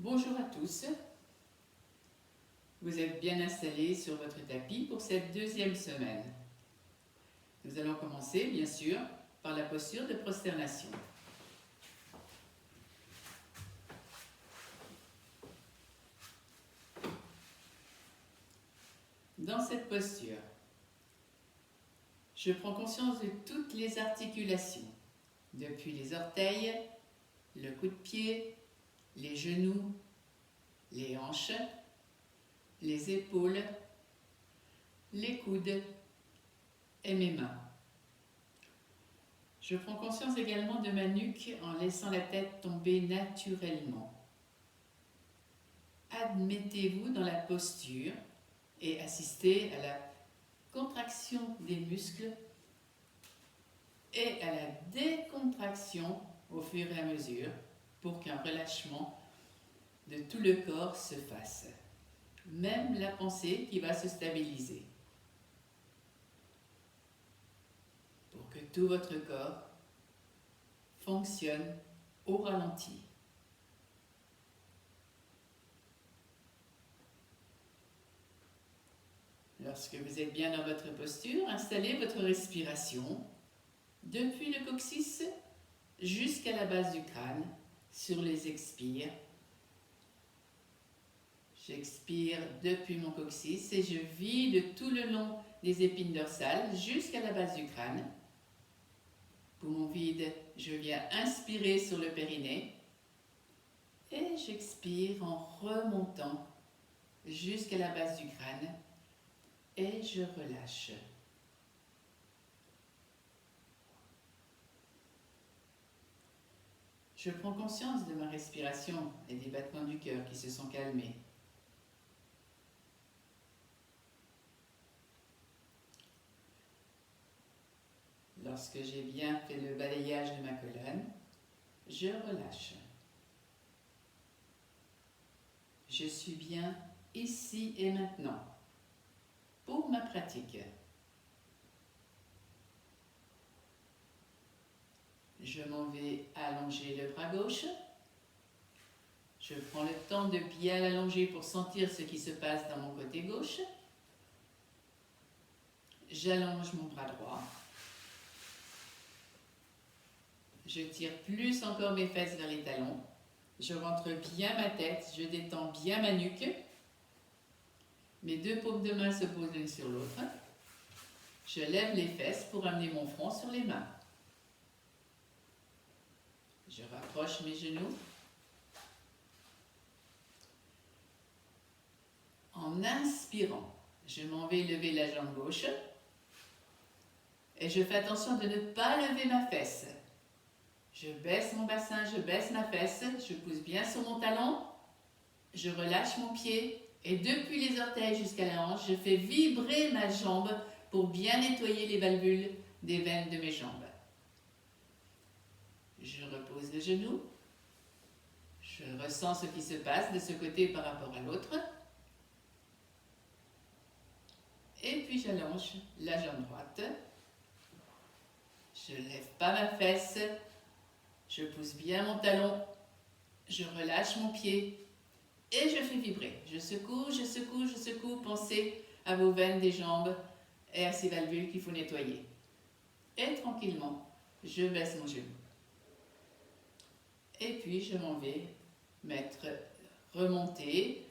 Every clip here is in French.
Bonjour à tous, vous êtes bien installés sur votre tapis pour cette deuxième semaine. Nous allons commencer bien sûr par la posture de prosternation. Dans cette posture, je prends conscience de toutes les articulations, depuis les orteils, le coup de pied, les genoux, les hanches, les épaules, les coudes et mes mains. Je prends conscience également de ma nuque en laissant la tête tomber naturellement. Admettez-vous dans la posture et assistez à la contraction des muscles et à la décontraction au fur et à mesure pour qu'un relâchement de tout le corps se fasse. Même la pensée qui va se stabiliser. Pour que tout votre corps fonctionne au ralenti. Lorsque vous êtes bien dans votre posture, installez votre respiration depuis le coccyx jusqu'à la base du crâne sur les expires. J'expire depuis mon coccyx et je vide tout le long des épines dorsales jusqu'à la base du crâne. Pour mon vide, je viens inspirer sur le périnée et j'expire en remontant jusqu'à la base du crâne et je relâche. Je prends conscience de ma respiration et des battements du cœur qui se sont calmés. Lorsque j'ai bien fait le balayage de ma colonne, je relâche. Je suis bien ici et maintenant pour ma pratique. Je m'en vais allonger le bras gauche. Je prends le temps de bien l'allonger pour sentir ce qui se passe dans mon côté gauche. J'allonge mon bras droit. Je tire plus encore mes fesses vers les talons. Je rentre bien ma tête, je détends bien ma nuque. Mes deux paumes de main se posent l'une sur l'autre. Je lève les fesses pour amener mon front sur les mains. Je rapproche mes genoux. En inspirant, je m'en vais lever la jambe gauche. Et je fais attention de ne pas lever ma fesse. Je baisse mon bassin, je baisse ma fesse, je pousse bien sur mon talon. Je relâche mon pied. Et depuis les orteils jusqu'à la hanche, je fais vibrer ma jambe pour bien nettoyer les valvules des veines de mes jambes. Je repose le genou. Je ressens ce qui se passe de ce côté par rapport à l'autre. Et puis j'allonge la jambe droite. Je ne lève pas ma fesse. Je pousse bien mon talon. Je relâche mon pied. Et je fais vibrer. Je secoue, je secoue, je secoue. Pensez à vos veines des jambes et à ces valvules qu'il faut nettoyer. Et tranquillement, je baisse mon genou. Et puis je m'en vais remonter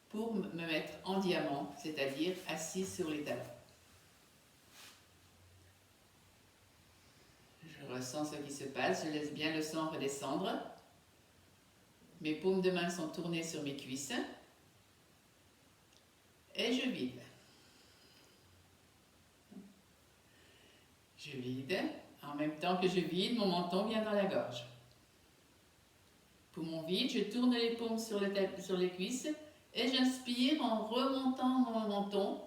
pour me mettre en diamant, c'est-à-dire assis sur les talons. Je ressens ce qui se passe, je laisse bien le sang redescendre. Mes paumes de main sont tournées sur mes cuisses. Et je vide. Je vide. En même temps que je vide, mon menton vient dans la gorge. Pour mon vide, je tourne les paumes sur les cuisses et j'inspire en remontant mon menton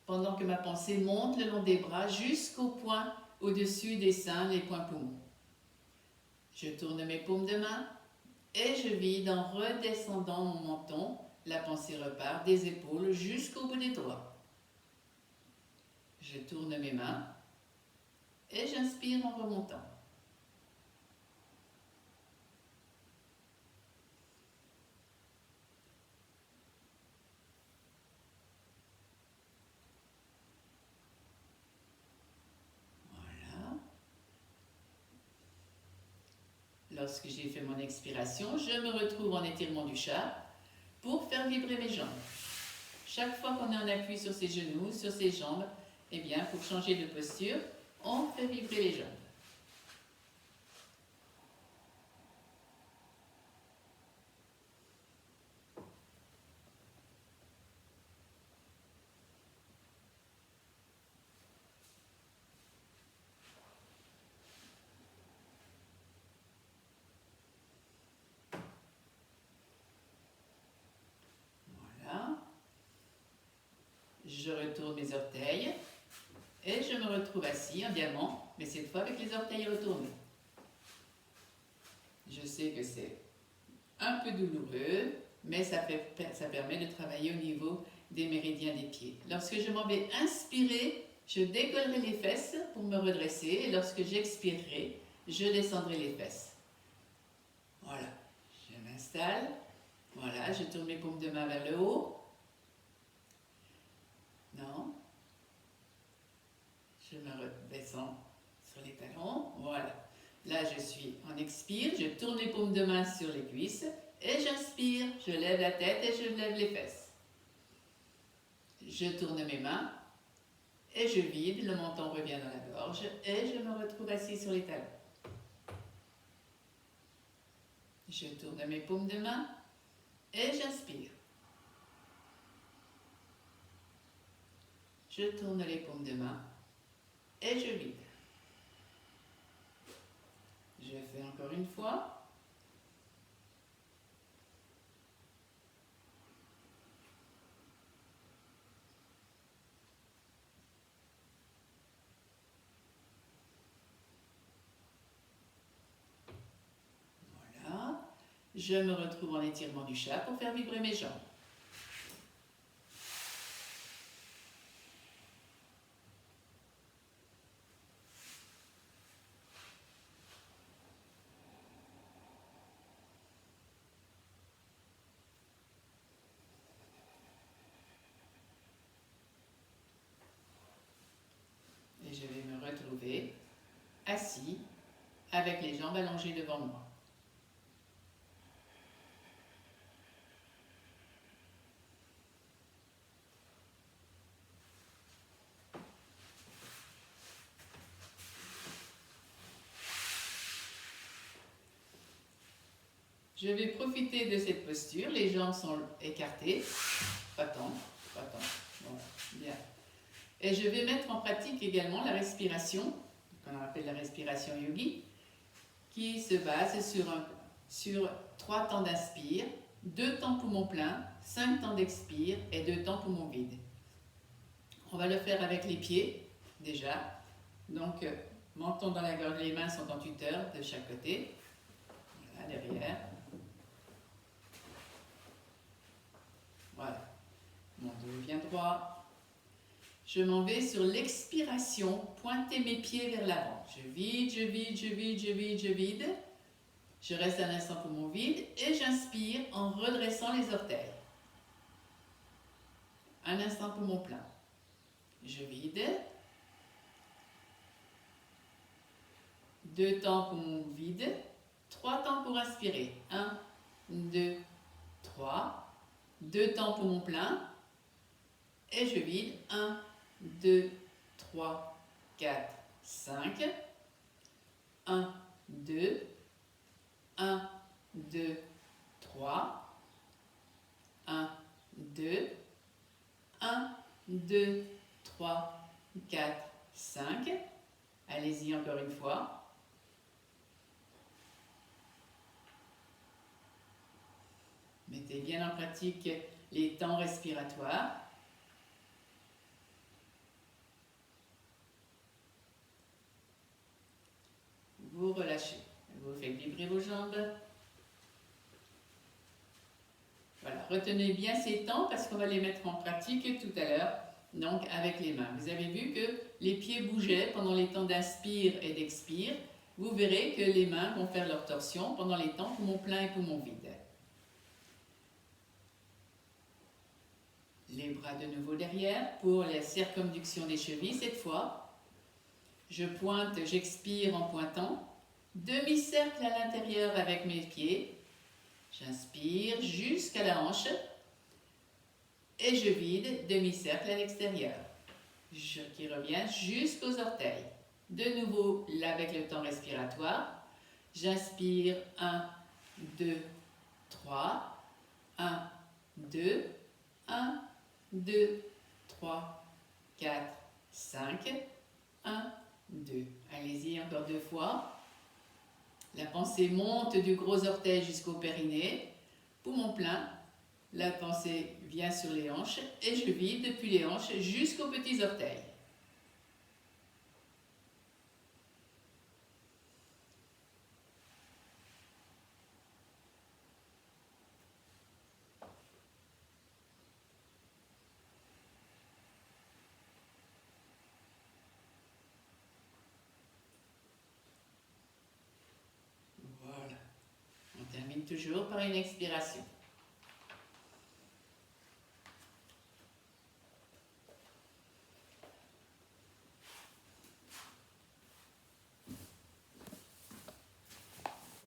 pendant que ma pensée monte le long des bras jusqu'au point au-dessus des seins, les points poumons. Je tourne mes paumes de main et je vide en redescendant mon menton. La pensée repart des épaules jusqu'au bout des doigts. Je tourne mes mains et j'inspire en remontant. lorsque j'ai fait mon expiration, je me retrouve en étirement du chat pour faire vibrer mes jambes. Chaque fois qu'on est en appui sur ses genoux, sur ses jambes, eh bien, pour changer de posture, on fait vibrer les jambes. Je retourne mes orteils et je me retrouve assis en diamant, mais cette fois avec les orteils retournés. Je sais que c'est un peu douloureux, mais ça permet de travailler au niveau des méridiens des pieds. Lorsque je m'en vais inspirer, je décollerai les fesses pour me redresser et lorsque j'expirerai, je descendrai les fesses. Voilà, je m'installe. Voilà, je tourne mes paumes de main vers le haut. Non. Je me redescends sur les talons. Voilà. Là, je suis en expire. Je tourne les paumes de main sur les cuisses. Et j'inspire. Je lève la tête et je lève les fesses. Je tourne mes mains. Et je vide. Le menton revient dans la gorge. Et je me retrouve assis sur les talons. Je tourne mes paumes de main. Et j'inspire. Je tourne les paumes de main et je vide. Je fais encore une fois. Voilà. Je me retrouve en étirement du chat pour faire vibrer mes jambes. Et je vais me retrouver assis avec les jambes allongées devant moi. Je vais profiter de cette posture. Les jambes sont écartées. Pas tant, pas tant. Voilà, bien. Et je vais mettre en pratique également la respiration, qu'on appelle la respiration yogi, qui se base sur 3 temps d'inspire, 2 temps poumon plein, 5 temps d'expire et 2 temps poumon vide. On va le faire avec les pieds, déjà. Donc, menton dans la gorge, les mains sont en tuteur de chaque côté. Voilà, derrière. Voilà. Mon dos vient droit. Je m'en vais sur l'expiration, pointer mes pieds vers l'avant. Je vide, je vide, je vide, je vide, je vide. Je reste un instant poumon vide et j'inspire en redressant les orteils. Un instant poumon plein. Je vide. 2 temps poumon vide. 3 temps pour inspirer. 1, 2, 3. 2 temps poumon plein. Et je vide. 1, 2, 3, 4, 5. 1, 2, 1, 2, 3. 1, 2, 1, 2, 3, 4, 5. Allez-y encore une fois. Mettez bien en pratique les temps respiratoires. Vous relâchez. Vous faites vibrer vos jambes. Voilà, retenez bien ces temps parce qu'on va les mettre en pratique tout à l'heure, donc avec les mains. Vous avez vu que les pieds bougeaient pendant les temps d'inspire et d'expire. Vous verrez que les mains vont faire leur torsion pendant les temps poumon plein et poumon vide. Les bras de nouveau derrière pour la circonduction des chevilles cette fois. Je pointe, j'expire en pointant. Demi-cercle à l'intérieur avec mes pieds. J'inspire jusqu'à la hanche et je vide, demi-cercle à l'extérieur. Qui revient jusqu'aux orteils. De nouveau, là avec le temps respiratoire. J'inspire 1, 2, 3. 1, 2, 1, 2, 3, 4, 5. 1, 2. Allez-y, encore 2 fois. La pensée monte du gros orteil jusqu'au périnée. Poumon plein. La pensée vient sur les hanches et je vide depuis les hanches jusqu'aux petits orteils. Voilà. On termine toujours par une expiration.